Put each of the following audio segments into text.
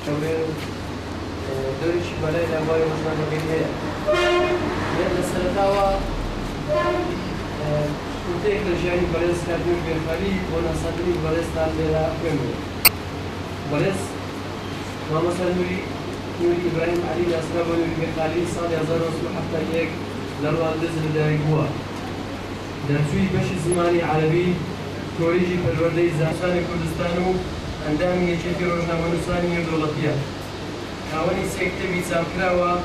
كورين دوريش بلاي لابوي وشمان بقية لأن السلطة وتيك رجعني بريس كابني بيرفالي ونصدني بريس تال بلا كمل بريس ما مثلا نوري إبراهيم علي الأسراب ونوري بخالي صار يزار رسول حتى يك لروان دزل داري هو درسوي باش زماني عربي كوريجي بالوردي زعساني كردستانو عندهم يشيك روجنا ونساني دولتيا كاوني سيكتبي سامكراوا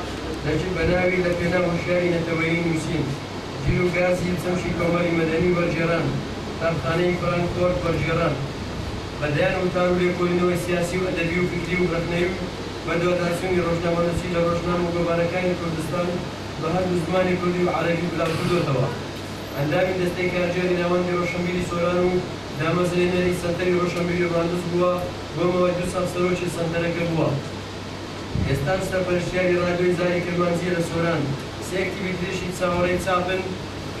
لكن بناوي لكنا وشاري نتوين مسين جيلو غازي تمشي كوماري مدني برجران طرخاني فرانكفورت برجران بدأنا وتارو ليكولينو السياسي وأدبي وفكري وبرخنيو بدو تاسوني روجنا ونسي لروجنا مقباركين كردستان بهذا الزمان كردي وعربي بلا كردو توا عندما دستيك أرجاني نوان دي روشنبيلي سورانو داما زلينري سنتري روشنبيلي راندوس بوا وموادو سافسروشي سنترك بوا استان سرپرشتیاری رادیوی زاری کرمانزی لسوران سه اکتیویتیشی تصاوری تصابن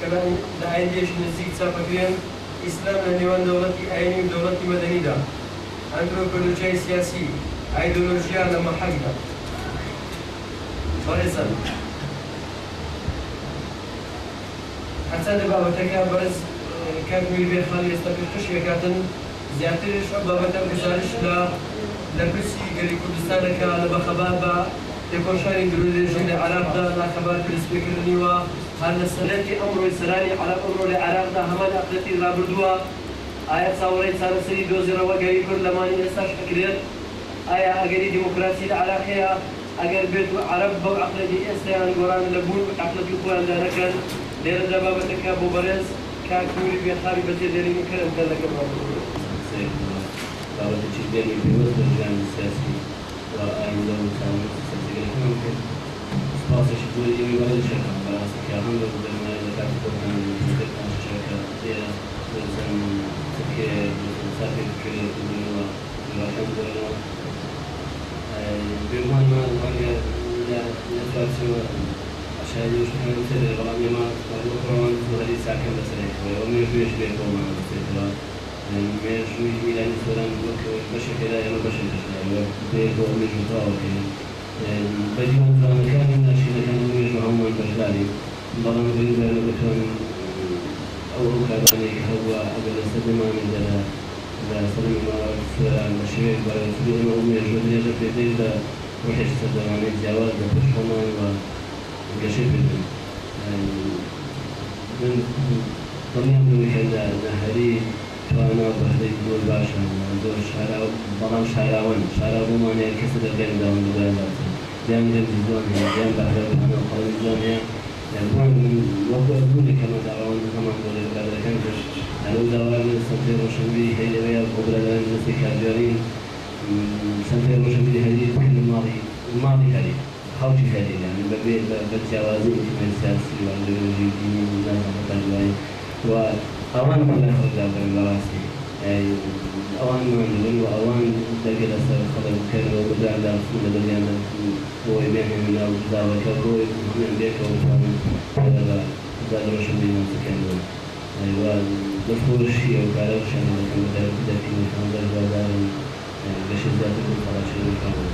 کلان لعیندیش نزدیک تصابکرین اسلام لنیوان دولتی آینی و دولتی مدنی دا انتروپولوژی سیاسی ایدئولوژیا لما حق دا برزن حسن بابتك برز كان ميل خالي يستقرش يكاتن زيادتش بابتك بزارش لا لبسي قري كردستان كان بخبابة يكون شاري دروزي العراق دا لا خبر بالسبيكر نيوا هذا السنة أمر إسرائيلي على أمر العراق دا همان أقلتي رابردوا آية صوري صار سري دوزي روا قري كرلماني استاش أكريت آية أقري ديمقراطية العراقية أقر بيت عرب بو أقلتي استيان قران لبون أقلتي قران داركن دير دبابتك أبو برز كاكوري بيخاري بتي ديري مكرم كذا كبار دعوة الشبابي بوسط الجانب السياسي وأيضا مساهمة السياسية ممكن سباس الشبابي يبغى الشركة براسك يا هم بدنا إذا كانت تكون مشتركة الشركة هي مثلا سكير مسافر كل الدنيا الواحد ولا بمعنى ما وجه لا سوى عشان يشوفون مثل الغرامي ما وكرون وهذه ساكن بس ليش ويوم يجوي يشبهكم مع السيطرة ميجوي إلى مثلا بشر كذا يلا بشر كذا بيجو ميجو طاوي بدي مثلا كان الناس اللي كانوا ميجو هم البشري بعضهم بالنسبة له كان أو كان هو قبل السنة من ذا لا سلم ما سورة بشر ولا سورة ما هم ميجو درجة في ذا وحش صدق عن الجواز بشرمان وكشف من طبيعي من هذا نهري فأنا بحدي دول باشا دول شارع برام شارع رومانيا كسر الجنب ده من دولات جام جنبزون جام بحر أنا قريب زون يعني وقت أقولي كما دعوان كمان دول بلاد كنجش لو دعوان سنتين روشنبي هي ويا قبل الآن نسي كاجرين سنتين روشنبي هذه كل الماضي هذه خوشي هذه يعني ببيت بتجاوزين في السياسي والجيوجي والناس متجاوزين وأوان كلها خرجت من راسي أوان من وأوان تجد أسر خلق كل وبدأ على سنة دنيانا هو يبيعه من أوجدها وكبروه من بيك وفهم هذا زاد رشد من سكنه ودخول الشيء وكاله شان لكن بدأ كده في محمد الجوادار باش ذات الفراشة والكبر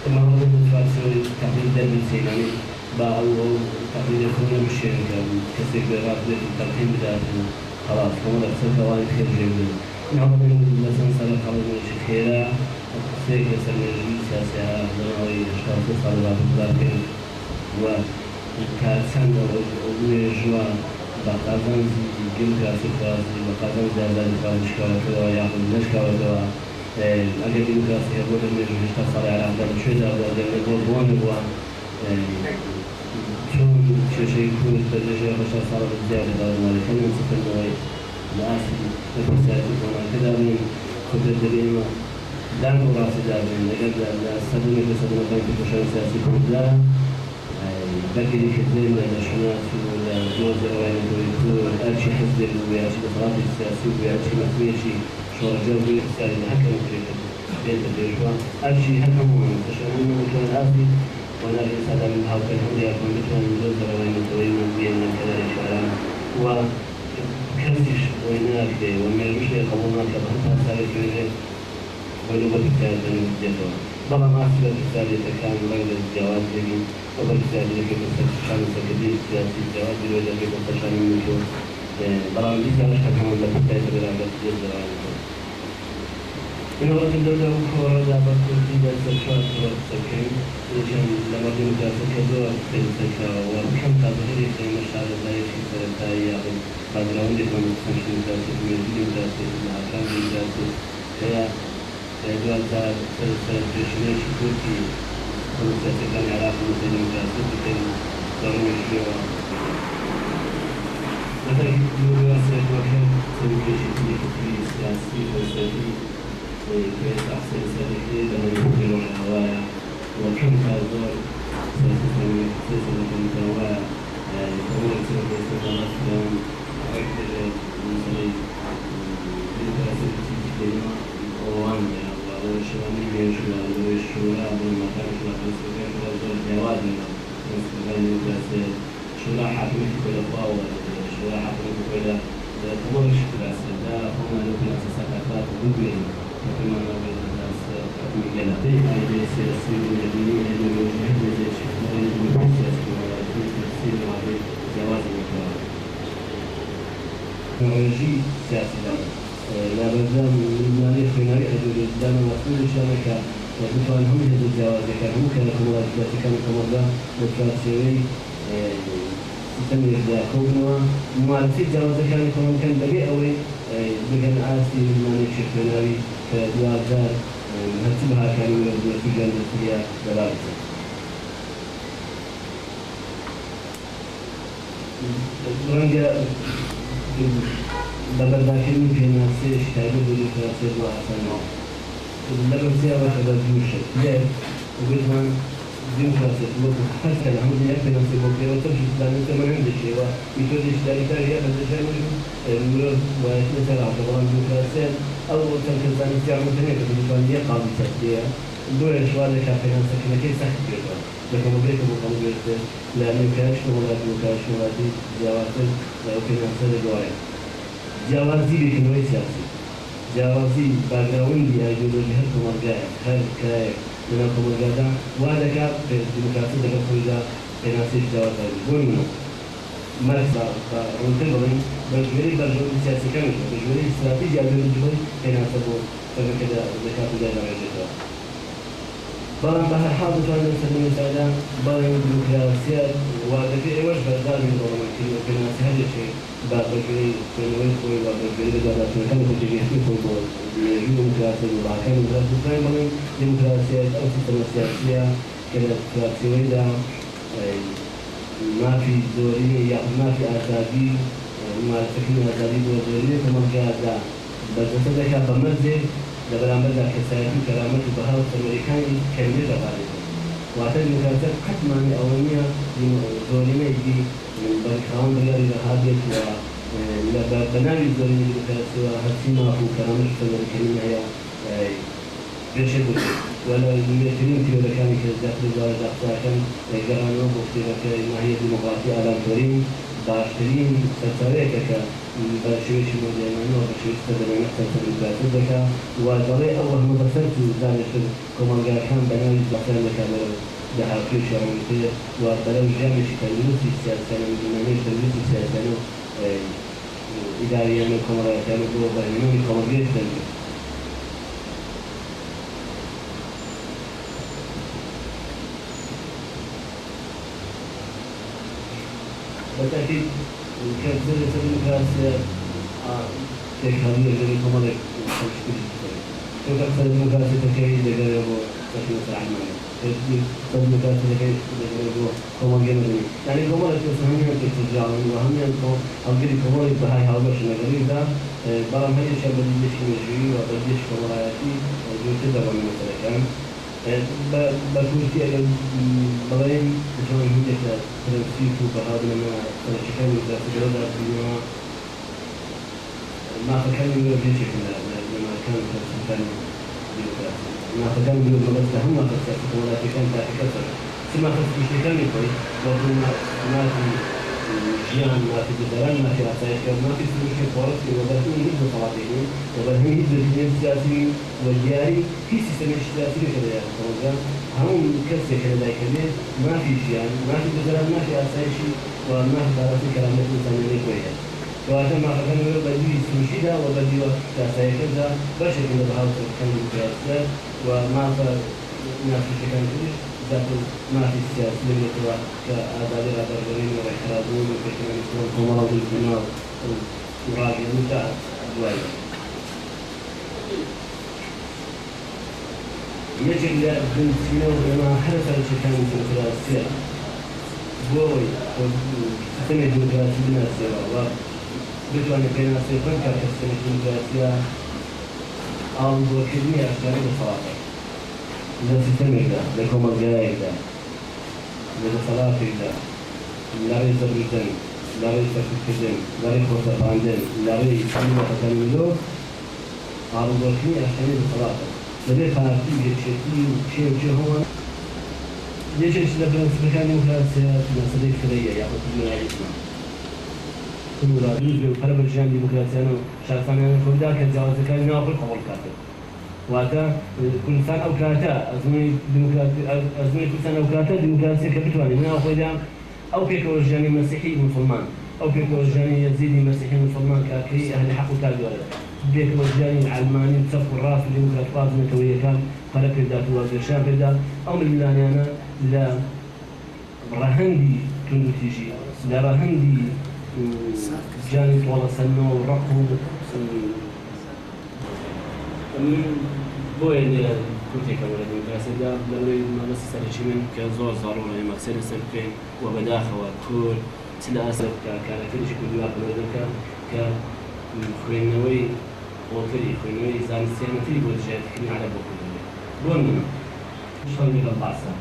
إما هو متفاصل تقليد درب السيناني باعو تقليد الخونة بالشركة كسر براب التقييم بذاته خلاص هم الأكثر فوائد خير جميل نعم مثلا سنة خلاص من الشخيرة سيك سنة الجيل سياسيها دماغي أشخاص صاروا بالذاكر وكاسان أولي جوا بقازان جيمكراسي فراسي بقازان زادان فراسي شكاوتوا يأخذ نشكاوتوا أجل جيمكراسي يقول إن الجيل صار على أحد الشيء هذا اللي بوان شو شيء يكون التجربة خشى صار بالزيادة دار مالي خلينا نشوف النوعي العاصي البرسات وما كذا من كتب الدريمة دام وراسي دارين لقد الصدمة كصدمة بين كشان سياسي كذا باقي لي كثير من الأشخاص ولا جوز الرواية ويكون أشي حزب ويأشي بطاقة السياسي ويأشي مفيشي شو رجال ويسأل حكم بين الدرجة أشي حكم عشان كان عاصي وأنا ليس هذا من هذا الحمد يكون مثل جوز الرواية ويكون بين كذلك الكلام وكذش ويناك ومن المشكلة قبولنا كبهتها سالك ولغة الكلام من الجدوى بەڵام مافی بە پرسیارەکان ڕێک لە جیاواز بێنین و بە پرسیارەکە بەسەر شانی سەکردی سیاسی جیاواز درۆ دەبێت بە پەشانی میتۆ بەڵام دیسانش هەکەمان لە پرسیارەکە بەرامبەر جێزەوان إنه وقت الدولة وكورة لعبة كردية سكرة سكين يجب لما دولة سكرة سكرة وكم تظهري في مشاعر لا يشي سرطايا بعد لو عندك من سنشين جاسد ميزين جاسد معكام جاسد هي دوالة سرطيشنيش كورتي كورتي سكان عراق مسلم جاسد بكين ضروري شيئا مثلا يقولوا سيكون سيكون شيء سياسي فلسفي كيف أحسن سلكي لما يمكن الهواية وكم كازور سلسلة متنوعة كمان سلسلة استخدامات كلام أكثر مثلا بالتأثير الكلمة وان وشواني بيشوا وشورا بالمكان شورا بالسكان شورا زور جواد مثلا مثلا شورا حاكمة كل قوة شورا حاكمة كل كمان شكل أسد لا هم لكن أساسات أخلاق وجودين كما نقول الناس من أيدي سياسي وديني الموجود زي شكل سياسي وعلى تفسير على جواز المقرر. تكنولوجي سياسي لا بد من مالي خناقي حدود الدم مسؤول شانك وبفعل هم هذا الجواز كان ممكن يكون واجبات كان كمرة مفاتيري تمير ذا كونوا معرفة جواز كان يكون كان بقي أوي بجن عاسي من مالي شكلناوي كدوازار هرتبها كانوا في جنة فيها دلالته. رنجة ببرداخل في الناس يشتغلوا بالفرنسية وأحسنوا. لما سيارة هذا جوشة ليه وقلت من ديمقراطية حتى الحمد لله في نفس الوقت وتمشي لأن أنت ما عندك شيء ويتوجه اشتراكات هي بس شيء مجرد ويتنسى على طبعا ديمقراطية أو تنقل عن استعمال ثانية كديمقراطية قابل تسديها دور الشوال كافينا سكنة كيف سخت جدا لكن مبرك مقام جدا لأنه كانش مولاتي جوازات لو كنا نصير جواري جوازي بكنوي سياسي جوازي باقراوندي أيديولوجي هل كمرجع هل كاي من الكمرجع وهذا كاب في الديمقراطية ده كفوجا بنفسه جوازي بقولنا مرسا فروتبلين بجوري برجول سياسي كامل بجوري استراتيجية أيديولوجي بنفسه فكذا ذكاء جدا جدا بلان بها حاضر عن السلم السعداء بلان ديمقراطية وذكي إيش بدل من ضمن كل الناس هذا الشيء بعد بجري كلمة كوي بعد بجري بدل كم بجري في فوتبول ديمقراطية وبعدين ديمقراطية بلان ديمقراطية أو سيستم سياسية كذا سياسية ده ما في دورية ما في آزادي ما تكون آزادي دورية كمان جادا بس هذا كان بمزج لبرامج كسائل كرامة بهاء الأمريكاني كمية غالية وأعتقد مكاتب حتما أولية دورية يجي من بركان بلاري رهابية و بنامج دورية مكاتب وهتسمع هو كرامة الأمريكانية هي بيشهد ولا يمكنون في مكان كذا ولا دكتور كان يقرأون بوقتها ما هي ديمقراطية على الكريم باشترين ستاريك بشويش مدينانو بشويش تدرينا تدريبات ذكا وضلي أول مدرسة ذلك كمان كان بناء بحثان لكامل بحركيش عملية وبلو جامش تدريس السياسة من تدريس السياسة إدارية من كمان كانوا جوا بينهم كمان جدا بالتأكيد كان سلسلة الديمقراطية تكامل الذي كمان شوف أكثر الديمقراطية تكامل الذي هو تشوف العمل الديمقراطية تكامل الذي هو كمان جميل يعني كمان تسمعين تشجعون وهم ينكم أو كذي كمان بهاي هذا شيء غريب ده بعضهم هذي الشيء بديش مشي وبديش كمان عادي جو كذا من مثلا كان بقول في بلاين بتوع هندسة تنسيق وبهذا لما شكل الدراسة بما ما فكروا في شكل لما كان كان ما فكروا بس هم فكروا ولا كان كثر ثم فكروا في شكل كويس وقلنا ما في ژیان مافی دەران مافی ئاسایشکە مافی سروشی خۆڕستی وەبەرهەمی هیچ دەسەڵاتێکی وەبەرهەمی هیچ دەرینێ سیاسی و دیاری هیچ سیستەمێکی سیاسی لەکەدایە خۆڵگا هەموو کەسێک لەدایکەبێ مافی ژیان مافی دەران مافی ئاسایشی و مافی باڕاستی کەرامەت ئینسانیەتی خۆیە کەواتە مافەکانەوە بەدیوی سروشیدا و بەدیوە ئاسایشەکەدا بەشێکی لە بەهاوسەرەکان دیموکراسیە و مافە نافشەکان تریش ما في السياسة لم يطلع كآباد الأبرزين والإحرازون والكتمان ومرض الدماغ وراجع متاع دوائي يجب لأبنسينا وما حدث على شكان الديمقراطية بوي وسيستم الديمقراطي بالنسبة وبدوان كينا سيكون كسيستم الديمقراطية أو بوكيدني أشكال بصراحة إذا سيستمك لكم الجايك إذا صلاتك لا رئيس البلدان لا رئيس الكتاب لا رئيس البلدان لا رئيس كلمة تكلمه قالوا بوكيدني أشكال بصراحة لدي خاطر شيء هو ليش لبنان سبكان ديمقراطية نصدق كذية يأخذ من الإسلام كل ولا يوجد قرب الجان ديمقراطية أنا شخصاً أنا فوق ذاك الجواز كان ناقل قبول كاتب وهذا كل سنة أو كاتا أزمي ديمقراطية أزمي كل سنة أو كاتا ديمقراطية كبتواني من أخوي دام أو كيكو الجاني مسيحي مسلمان أو كيكو الجاني يزيدي مسيحي مسلمان كاكري أهل حق وتاجر بيك الجاني العلماني تصف الراس الديمقراطيات متوية كان فرق الذات والشام الذات أو من ملاني أنا لا رهندي كنو تيجي لا رهندي جاني طول سنة ورقم بۆیە کوتێکە وەرە دیموکراسیدا لەوەی مەبەستی سەرەکی من کە زۆر زاڕۆڵە مەقسەدی سەر بکەین و بەداخەوە کورد چ لە ئاسە بکە کارەکەریشی کوردیوا بڵێ بکە کە خوێندنەوەی ئۆتری خوێندنەوەی زانستیانەتری بۆ دژایەتکردنی عەرەب بۆ کوردی بۆ من شەڕی لە باسە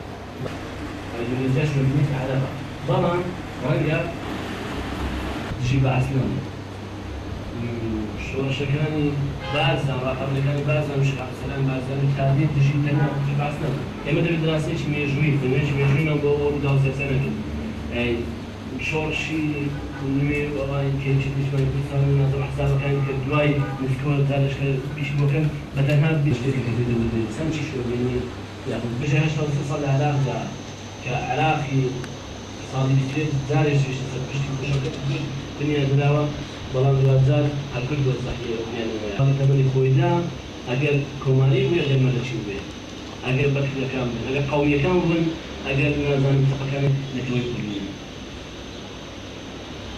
ئەجوولەجەش ببینیت عەرەبە بەڵام ڕەنگە دژی بەعس نەبوو شۆڕشەکانی بازان ڕاقەبلەکانی بازان و شێخ عەبدولسەلام بازان و تادید دژی تەنیا دژی بەعس نەبوو ئێمە دەبێت دراستێکی مێژووی خوێندنەوەیەکی مێژوویمان بۆ ئەوە ڕووداوزێتە نەکەین شۆڕشی نوێ و ئەوانی کێچی دیژمانی کوردستان و نازم حسابەکانی کە دوای نزکۆ تا لەشکە پیشی بۆکەن بەتەنها شتێکی کە دەبێت چەندی شۆڕبینی یاخود بژە ٨ ساڵ لە عێراقدا کە عێراقی ساڵی 23 جارێکی سەر پشتی کوشەکە دنیا دراوە بەڵام دوازار هەر کورد بۆ سەحیە ئەومیانەوەیە تەمەنی خۆیدا ئەگەر کۆماری بووی ئەگەر مەلەکی بوێ ئەگەر بەکردەکان بن ئەگەر قەومیەکان بن ئەگەر نازانم تەقەکان نەکەوەی کوردین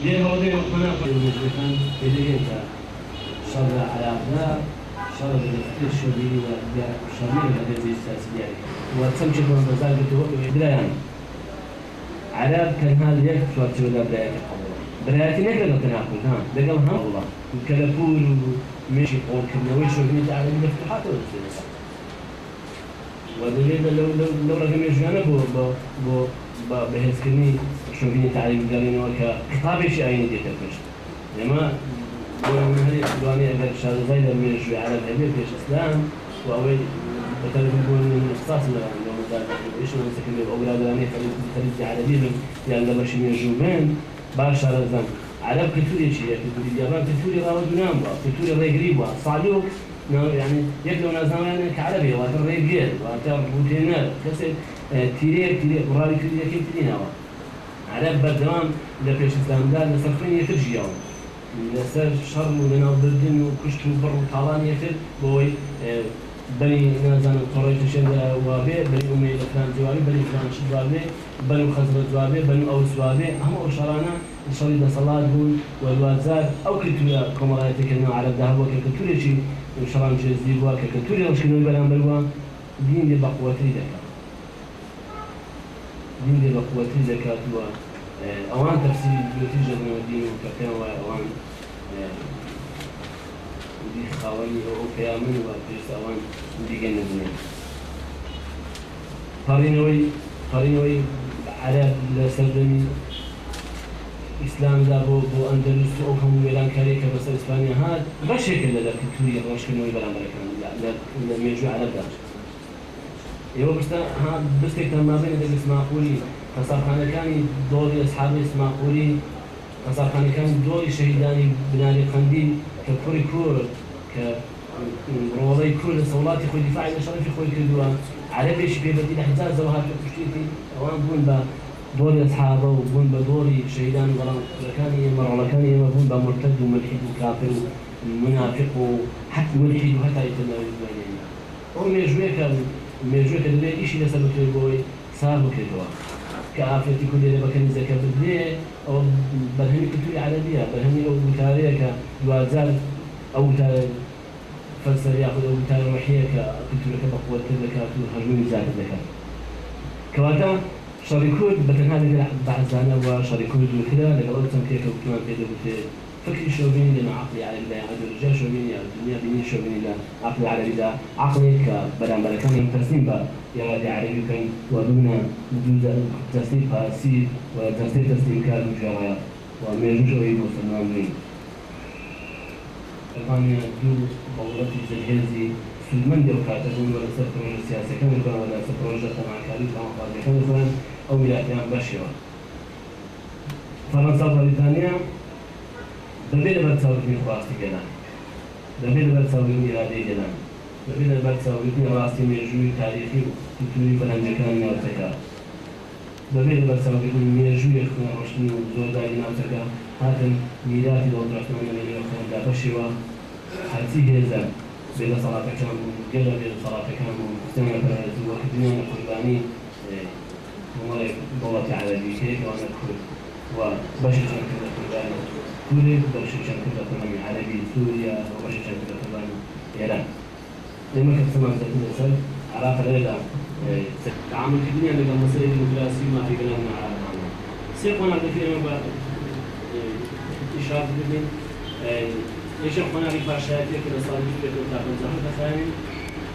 لێ هەوڵێ مەناقەکان پێدەگەن کە شەڕ لە عێراقدا شەڕ لە دەفتەر شۆبینی و شەڕی لە دەرەجەی سیاسی دیاری و چەمچە بۆ بەزار گرتەوە برایان عێراق تەنها لە یەک چوارچێوەدا برایەتی قەبوڵە برایەتی نەکرێت لە تەناقض لەگەڵ هەموڵە کە لە پول و مێژی قۆڵکردنەوەی شۆبینی عەرەبی مەفتوحاتەوە دەستێنێت ودليل لو رقم يجوانا بو بهزكني شوفيني تعليم قالين وكا خطابي شيء عيني دي تفش لما وانا هذي دواني اگر شاد زايد من شوي على الهبيل في الاسلام واول بتعرف يقول من اختصاص لو مثلا ايش ما مسكين الاولاد يعني فريق عربي يعني لما شي يجوبين باش على زمان عرب كتوري شيء كتوري اليابان كتوري راو دنام كتوري راي قريبه صعلوك يعني يبدو نازمان كعربي واتر ريجيل واتر بوتينر كسر تيري قراري كذي كيف تدينها عرب بدران لبيش الإسلام ده نصرفين يترجيهم نصر شر ولنا ضدين وكشت وبر وطالان يتر بوي بني نازان قريش شد وابي بني أمي الإسلام جوابي بني فلان شد وابي بني خزرج جوابي بني أوس وابي هم أشرانا شريد صلاة دون والوازار أو كتير كمراتك إنه عرب ده هو كتير شيء شرام جزدي بوا كتوري وش كانوا يبلغون بلوا دين دي بقوتي ذكاء دين دي بقوتي ذكاء توا أوان تفسير بيوتي جدنا الدين وكفين وأوان دي خواني أو كيامن وبيش أوان دي جنبنا قارنوي عرب لسردني إسلام ذا بو أندلس أو هم ويلان كاريكا بس إسبانيا هاد بشكل لا كتوريا واش كانوا يبلغ أمريكان لا ميجوا على ده يو بس ها بس كان ما بين الناس معقولي فصار كان دوري أصحابي معقولي قەزاقانەکان دۆڵی شەهیدانی بناری قەندیل کە کوڕی کورد کە ڕۆڵەی کورد لە سەوڵاتی خۆی دیفاعی لە شەڕەفی خۆی کردووە عەرەبێکی پێبەتی لە حیجازەوە هاتووە کوشتێتی ئەوان بوون بە دۆڵی ئەسحابە و بوون بە دۆڵی شەهیدان و بەڵامەکانی ئێمە ڕۆڵەکانی ئێمە بوون بە مرتەد و ملحید و کافر و منافق و حتی ملحید و هەتا ئیترناوی دوێنێنە ئەو مێژوێکە دەبێت ئیشی لەسەر بکرێت بۆی سار بکرێتەوە کە ئافرەتی کوردێ بەکەنی زەکە بدرێ ئەو بەرهەمی کلتوری عەرەبیە بەرهەمی ئەو وتارەیە کە دوازار ئەو فەلسەفە یاخود ئەو وتارە ڕۆحیە کە کلتورەکە بەقووەتر دەکات و هەژمووی زیاتر دەکات کەواتە شەڕی کورد بەتەنها لەگەڵ بەعزانە و شەڕی کورد دوورترە لەگەڵ ئەو چەند پێکەوتومان پێدەگوتێ فكري شوبيني لما عقلي على البداية عدد الرجال شوبيني الدنيا بيني شوبيني لا عقلي على البداية عقلي كبدان بركان يمتسلم با يرادي عربي كان ودون وجود تسليم فاسي تسليم كان مجرد وميجوش أريد وسلمان بين ألمانيا دو قولتي زلهزي سلمان ديو كاتبون ولا سفروج سياسي كان يكون ولا سفروج تبع كاري كان قاضي كان يكون أو ولايات بشرة فرنسا وبريطانيا دەبێت بەرچاوبردنی ڕاستی گەلان دەبێت بەرچاوبردنی ئیرادەی گەلان دەبێت بەرچاوبردنی ڕاستی مێژووی تاریخی و کلتوری فەرهەنگەکانی ناوچەکە دەبێت بەرچاوبردنی مێژووی خوێنڕۆشتنی و زۆرداری ناوچەکە هاتن میراثی دڵدڕەشتمانە لە نێو خەڵکدا بەشێوە هەرچی هێزە بێدەسەڵاتەکان بوون گەلە بێدەسەڵاتەکان بوون سێمە پەرهێز و وەکردنیان لە قوربانی وڵەتی دەوڵەتی عەرەبی کەیەکەوانە کورد و بەشێکیان کردە قوربانی سوريا وبشكل كذا كمان عربي سوريا وبشكل كذا كمان إيران لما كنت سمعت كذا سال علاقة ليلة تعامل كبير مع المسائل الدبلوماسية ما في كلام مع سيقونا كثير ما إشارة بدين إيش قلنا في فاشات كذا صار في كذا تعامل زمان ثاني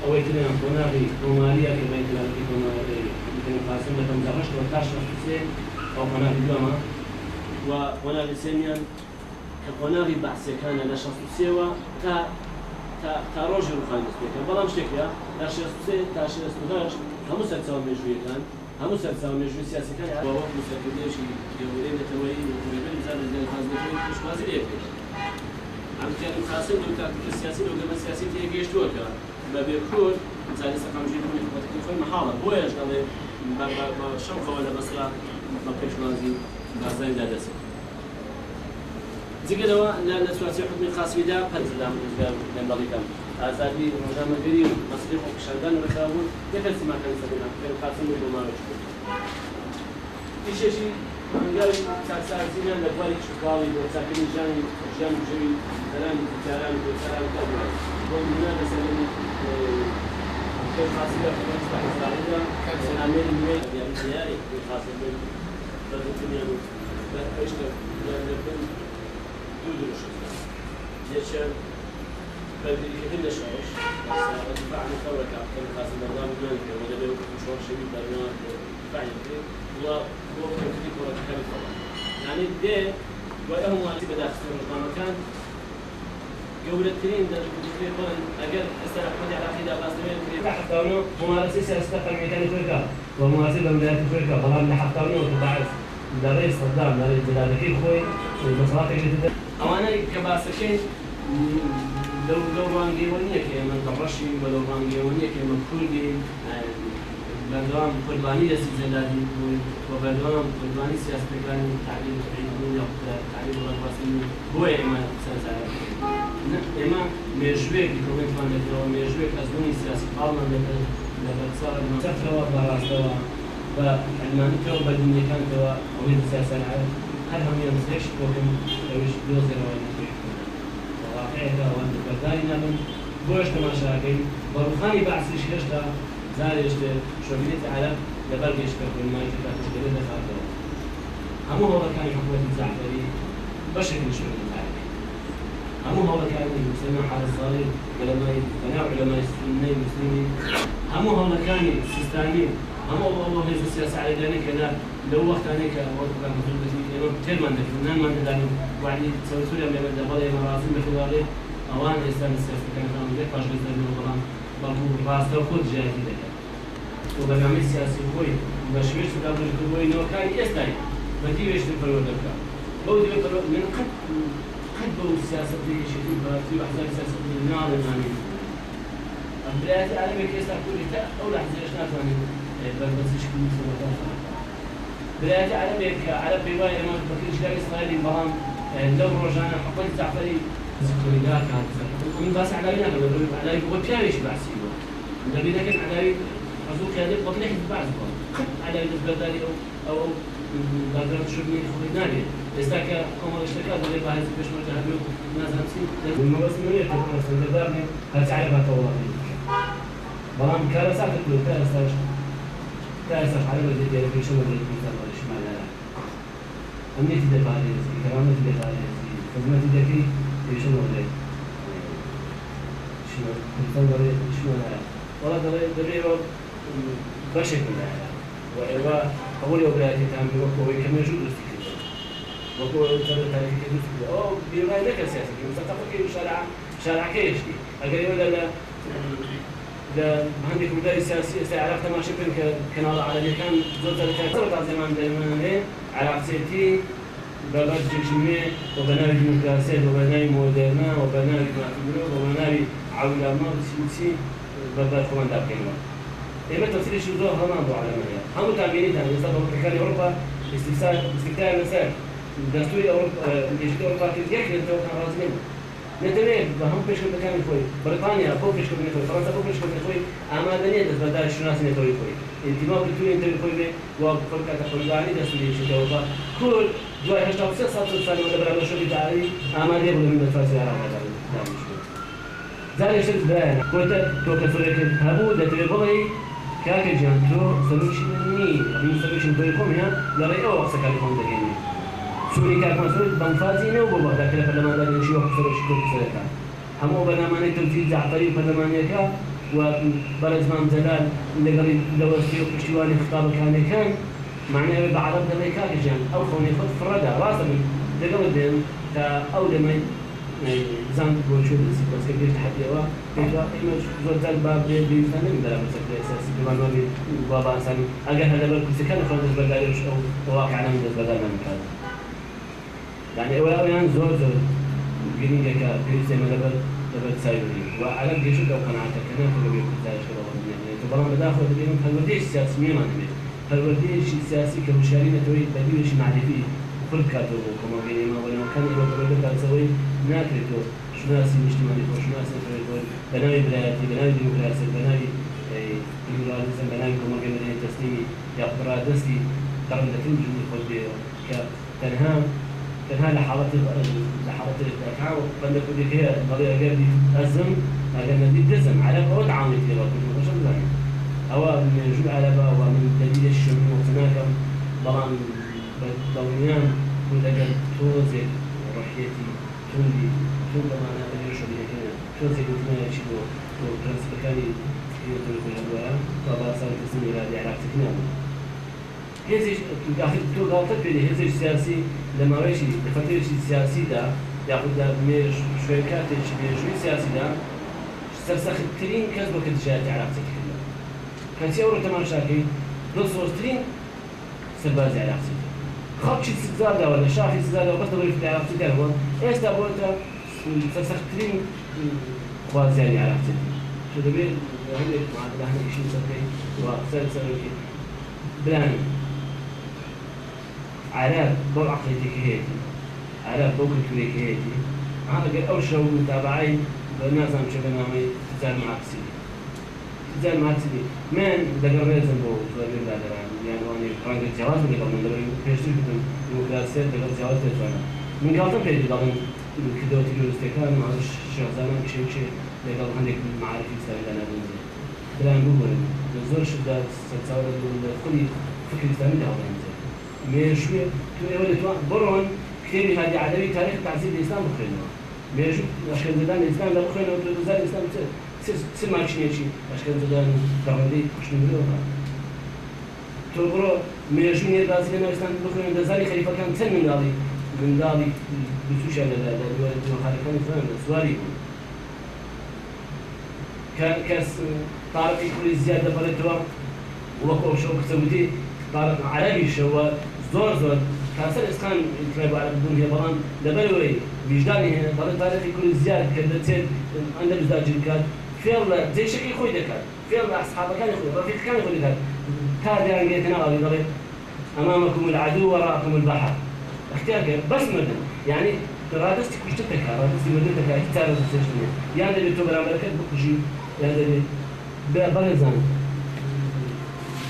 أو يتنا قلنا في رومانيا كما يتنا في رومانيا يمكن قاسم لكم زمش وتاشر حسين أو قلنا في جامعة وقلنا في سينيان كقناغي بحثي كان لا شخص سوى تا روجي روخان دسبيكا بلام شكلها لا شخص سوى تا شخص سوداش همو سرساو مجوي كان همو سرساو مجوي سياسي كان وهو مسكديش يقولين توي وقبل زاد زين خازنين مش قاصد يفكر عم كان خاصين دو تاكتيك السياسي لو قبل السياسي تيجيش توكا ما بيكون زاد سقام جيبون يخطط في محاضر بويش قال ما شوفه ولا بصرا ما بيش لازم غازين دادسه زي كده لا سواسي حكم خاص بدا قلت لا من بالكم اساسي مجامع كريم مصرف وشغال ركابون يكل سما كان سبنا كان خاصم وما مش شيء قال ساعه زين لبالي شغالي وساكن جاني جوي كلام كلام كذا ومن مثلا كان خاص بدا في مستعمل كان عامل ميل يعني زياري خاص بدا الدنيا ايش تدرس يشان بدري كل شيء بس دفاع عن الثورة كان خاص النظام المالكي ولا له مشروع شديد برنامج دفاع يمكن هو كان في كرة كان طبعا يعني ده وهم بدأ في المكان جولتين درجة كبيرة بون أجل استرحمني على خير أباستمين كريم حتى ممارسة سياسة الميدان تركا وممارسة بمدينة تركا بلام لحتى وتبعث لرئيس صدام لرئيس جلالكي خوي المصالح اللي تدرس أنا كباسكين لو رانجيونية كمان قرشي ولو رانجيونية كمان كردي بردوام قرباني لسيزلادي وبردوام قرباني سياسة كان تعليم تعليمي أو تعليم الرسمي هو إما سنة إما مجبور كمان فاند لو مجبور أزمني سياسة قالنا لبتصار المسافة وبراسة وعلمانية وبدنية كانت وين سياسة العالم هل هم يمسكش وكم يوش دوزر ولا واقعها وانت بردائنا من بوش تماشاكي بروخاني بعثش هشتا زاريش شوفيت على لبرجش كل ما يتكلم تشتري ده خاطر هم هو كان حكومة الزعفري بشكل شغل العالمي هم هو كان يسمى حال الصالح علماء بناء علماء السنة المسلمين هم هو كان سيستاني هم والله هي السياسة على ذلك أنا لو وقت أنا كوقت كان مثل بسيط أنا كثير ما ندري من ما ندري وعلي تسوي سوريا من بدأ بدأ مراسم بخلالي أوان إسلام السياسة كانت عم ذيك باش بيصير من القرآن برضو راسته وخد جاي كده وبرنامج السياسي هوي وبشويش في دبلج كوي نو كان يستاي بدي ويش تفرور دكا بود من قد بو السياسة دي شيء في أحزاب السياسة النار يعني بداية عالمي كيس تقول لك أول أحزاب إيش نافعني بس إيش كل مسؤول بداية عالمي كعرب رواية ما بكرش لا إسرائيلي بهم لو رجعنا حقول تعفري ذكري لا كان ومن بس علينا على يقول كاريش بعسيبه النبي لكن على أزوج هذا قبل يحد بعض على البلداني أو بلدان شرني خليناني استاك أمر اشتكى ضريبة هذه بيش مرجع بيو ناس همسي والمواسمية تكون استندارني هتعرفها طوالي بلام كارثات كله كارثة على بدي ديال في شغل اللي بيصير ولا شمال لا أمنيتي دفاعية كرامتي دفاعية خدمتي دكي في شغل اللي شنو تصور شنو لا والله دريبة بشكل لا وإذا أول يوم لا تتعامل وقوي كم يجوز استكشاف وقوي ترى تاريخ يجوز أو بيرمي لك سياسي مثلا تقول كي شارع كيش دي أجل يقول لا عندك مدرس سياسي عرفت ما شبه كنال على اللي كان زوجة الكاتبة زمان دائما هي عرفت سيتي بلد جميع وبناء ديمقراطية وبناء مودرنا وبناء معتبره وبناء عولمة سياسي بلد كمان دابكينه. إيه بتفسير شو ذو هنا ضو على مياه. هم تعبيرين تاني يصير بكرة أوروبا استفتاء المسار دستور أوروبا يجي أوروبا كذا يكذب تو كان رازمين. نتمنى بهم بيش كل مكان يخوي بريطانيا فوق بيش كل مكان فرنسا فوق بيش كل مكان يخوي أما دنيا دس بدأ الشناس نتوي يخوي انتماء بالتوي انت يخوي به وفرق كتقول داري دس اللي يشوف أوروبا كل جوا هشتاق سير صار سنة ولا برا شو بيداري أما دي بقول من الفرنسي على هذا داري شو زاري شو تبرأنا كنت تو كفرك هبو ده تبغي كاكجان تو سلوشن ني أبي سلوشن تو يقوم هنا لا رأي أو أقصى كلام دقيقة سوري كاك مسؤول بنفازينه وبابا ذاك البرلمان ده يشيل وحصل شكل سرقة هم برلمان التنفيذ عقاري برلمانية كا وبرز مام زلال اللي قريب لوستيو بشواني خطاب كان معناه بعرض ده كاكجان أو خوني خد فردا راسا ده قبل دين تا أو لما زان بوشود بس كبير تحدي وا كذا إما زوجات باب بيفهمين ده بس الأساس كمان ما بي بابا سامي أجا هذا بالكل كان خلاص بدأ يشوف واقع عنا من بدأ من كذا يعني أولياء زور جرينجا كبيرسي ما لبل سايوري وعلى جيشو لو قناعتك أنا كله بيكون زايش كده يعني تبغى بداخل تبين هالوديش سياسي مين ما نبي هالوديش سياسي كمشارين توي بديش معرفي كل كاتو كما بيني ما ولا كان يبغى بدل كان سوي ناكرتو شو ناس اجتماعي شو ناس يقول بناوي بلادي بناوي ديمقراطية بناوي ليبراليزم بناوي كما قلنا تسليمي يا برادسي قرن لكن جمهور قلبي كتنها لحالات الإقعاء وقد كل هي قضية غير أزم أجمع دي دزم على أول عامل كده كل مش مزاج أو من جل على بقى ومن دليل الشم وهناك طبعا بالدنيا كل جل توزع روحيتي تولي ما أنا بدي شو بدي كده توزع كل شيء وترانس بكاني يطلع كل هذا طبعا صار تسمي هذه علاقة كنا هذا داخل تو غلطة في هذا السياسي لما رأيشي دفترش السياسي ده يأخذ ده مش شركات شوي سياسي ده سرسخترين كسبوا كتجات علاقتك كلها كان سيورو تمام شاكي دوسوسترين سربازي علاقتك خبشي استزادة ولا شافي استزادة وبس تقول في علاقتك ده هو إيش تبغى سرسخترين خوازي علاقتك شو ده بيل هندي مع ده هندي شيء سكري وسرسروي بلان عرب بول عقليتك هيتي عرب بوكل كليك هيتي هذا قال أول شيء متابعي بالناس عم شو بنامي تزال معكسي من دقر ريزن بو فلان لا يعني واني فرانك الجواز اللي قبل من بيشتري بدون ديمقراطية دقر الجواز تجوانا من قالتهم بيجي قبل كده تجوا استكان مع الشغلانة شيء دقر عندك معارف يسوي لنا بنزل بلان بقول الزور شدة ستصور كل فكر إسلامي ده هو بنزل مشوي تو أول تو برون كتير هذه عدوي تاريخ تعزيز الإسلام بخيرنا مشوا عشان زدان الإسلام ده بخيرنا وتزال الإسلام سر ما شيء عشان زدان كمالي كش نقوله تو برو مشوا نير لازم الإسلام بخيرنا ده زالي خليفة كان سن من دالي بسوش على ده الولد ما خليفة فهم سواري كاس طارق كل زيادة بلدوا وقف شو كسبتي طارق عربي شو زور كاسر إسكان يتلعب على بدون هي بلان دبلوي بيجداني هنا بلان تاريخي كل زيادة كدتين عند بزاج الكاد فيلا زي شيء يخوي دكاد فيلا أصحابه كان يخوي رفيق كان يخوي دكاد كاد يعني جيتنا على ضرب أمامكم العدو وراءكم البحر اختيار بس مدن يعني رادستي كشتك رادستي مدن تكاد تارة تسجني يعني اللي تبغى مركز بكشي يعني اللي بلزان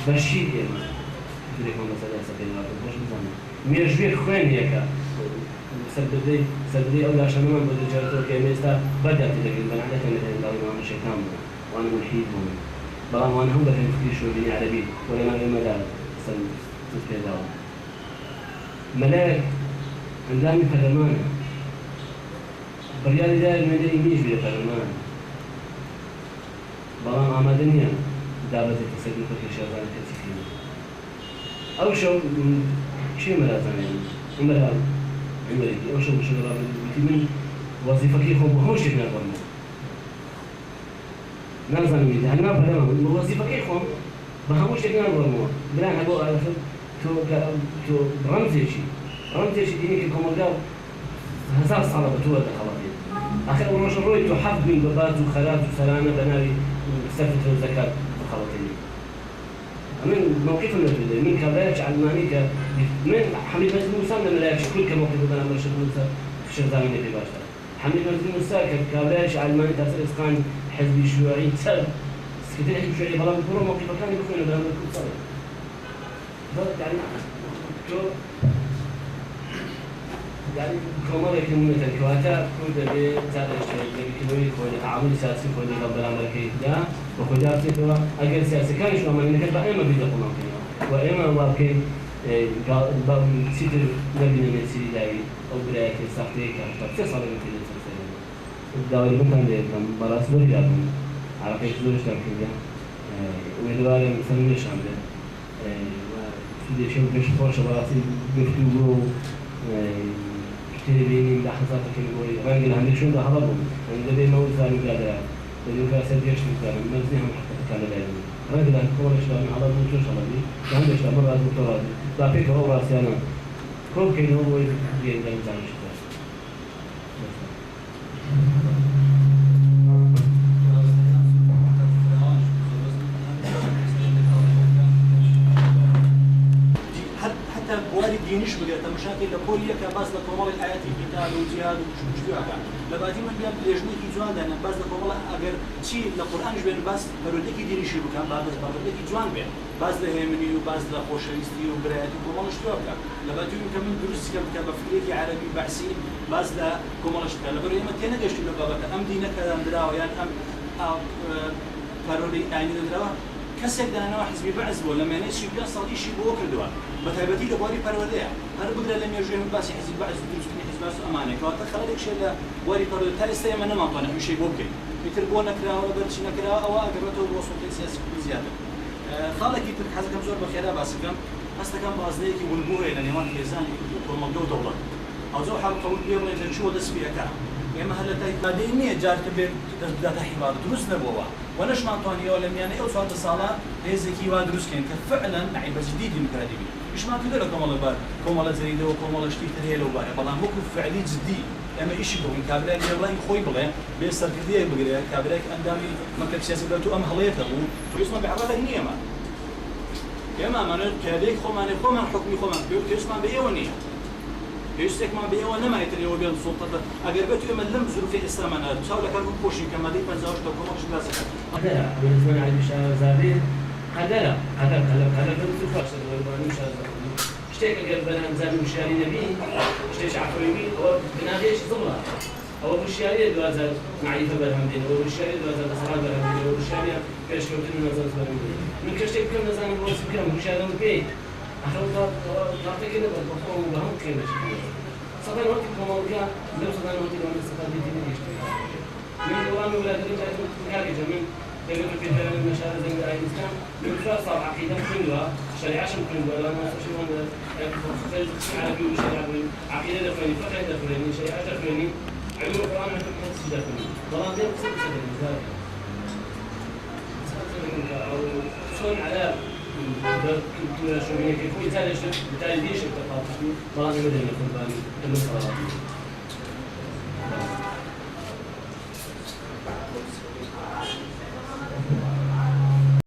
بشيء يعني تليفون مثلا سبيل الله مش مزمن ميجوي خوين هيك سبدي أول عشان ما بدي جرتو كيميستا بدأت لكن أنا عادة مثلا قالوا أنا شيطان وأنا ملحد بلان وأنا هم بفهم كثير شو بني عربي ولا ما لي مدار تذكر داو ملاك عندهم فرمان بريالي داير من يميج بيه فرمان بلان عمادنيا دابت التسجيل في شغال كثير أو شو شيء مرازان يعني مرا عمري أو شو شغال من وظيفة كي خو هوش يبنى برمو نازل ميد هنا برمو وظيفة كي خو بهموش يبنى برمو بلان هبو عرفت تو رمزي شيء ديني كي كوموداو هزار صعبة بتوه دخلاتي آخر ورش الروي تحب من ببات وخلات وسلامة بناوي سفة الزكاة دخلاتي من موقف النبي من كبارش علماني من حميد مجد موسى من ملاك كل كموقف بنا مرشد موسى في شرطان النبي باشا حميد مجد موسى كبارش علماني تأثير إسقان حزبي شيوعي سر سكتير حزب شيوعي بلا بكرة موقف كان يكون بلا بكرة صار يعني يعني كمان يكون مثل كواتا كود بتاعت الشيء كنوي كود تعامل سياسي كود قبل أمريكا ده وكود سياسي كوا أجل سياسي كان شو ما إنك بقى إما بيجا قناة كنا وإما واقعي قال سيتر نبي نمسي داي أو برايك ساختي كأشتاق تصل مثل السلسلة الدوري ممكن ده كم براس بري أبون عرفت زوج تركيا ويدوار مثلا مش عنده في شيء مش خوش براسي بيفتوه تلبيني لحظاتك اللي راجل عندك شو ده حضرهم عند بين موت ثاني قادر بدون كاسد يشتي كلام مزنهم حتى كان بعدين راجل عند كل شيء على طول شو شغلي عنده شيء مرة دكتوراه تعرف هو راسي أنا كل كين هو يجي ده إنسان شو دينش بقى مشاكل لكل كباز لكمال الحياة قتال وجهاد ومش بيعك لبعدين من بيان لجنة جوان ده باز لكمال أجر شيء للقرآن جبين باز فرودك دينش بكم بعد فرودك جوان بين باز لهمني وباز لخوشيستي وبرات وكمال اشتراك لبعدين كمان درس كم كبفكرك عربي بعسين باز لكمال اشتراك لبرين ما تينا جشتي لبابك أم دينك أم دراو يعني أم فرودي يعني دراو كسر دهنا واحد بيبعز ولا ما ناس يبيع صار شيء بوكر دوار بتهبتي لباري فرودية هذا بقدر لم يجوا من باس يحزب بعز ودرس كني حزب باس أمانة كواتا خليك شيء لا باري فرودية تالي استيا من ما طالع مش شيء بوكر يتربونا كلا ولا برشنا كلا أو أقربته وصوت سياسي كل زيادة خالك يترك حزب كم زور بخيرها باس كم بس كم بازليك والبوه لأن ما كيزان يكون مقدور دولار أو زو حال قول بيوم إذا شو ده سبيع كلام يا هلا تقديمية جارت بيت ده حوار دروس نبوة ونش ما طاني ولا يعني أوصل بالصلاة هزكي وادروس كان فعلا عيب جديد المكاديمي مش ما كده لكم الله بار كم الله زريده وكم الله شتيت هيلو بار والله موقف فعلي جدي أما إيش بقول كابريك والله يخوي بقى بيصير كذي بقى كابريك أندامي ما كان سياسي بلاتو أم هليته ويسمع بعرضه النية ما يا ما أنا كابريك خمان حكمي خمان بيسمع بيونية يشتك ما بيه ولا ما يتري وبين السلطة أقربته يوم اللم ظروف الإسلام أنا بسأل لك أنا بوشي كما دي بنزاوج تكونش لازم هذا بالنسبة لي عندي شيء زابين هذا بنت فرصة ولا مش هذا اشتيك قبل أن زاب مشاري نبي اشتيش عفوي أو بناديش ضمرة أو مشاري دوازا معيفة بالهمدين أو مشاري دوازا أسرار بالهمدين أو مشاري كاش كنت نزل بالهمدين من كشتك كم نزل بوصف كم مشاري نبي أخذت تعطيك كده بالبطاقة وبهم كده صدق وقت كمالك لو صدق وقت لو نستفاد بيه من دوام ولاد الرجال مكاري جميل تقدر في بلد المشاهد زي الإسلام من فرصة عقيدة كلها شريعة كلها لما تشوفون عربي وشريعة عقيدة دفرني فقه دفرني شريعة دفرني علم القرآن حتى تحس دفرني والله ده بس بس أو شلون على شو يعني كيف يتعالج بالتالي ليش التقاطع؟ والله ما ادري قرباني المسألة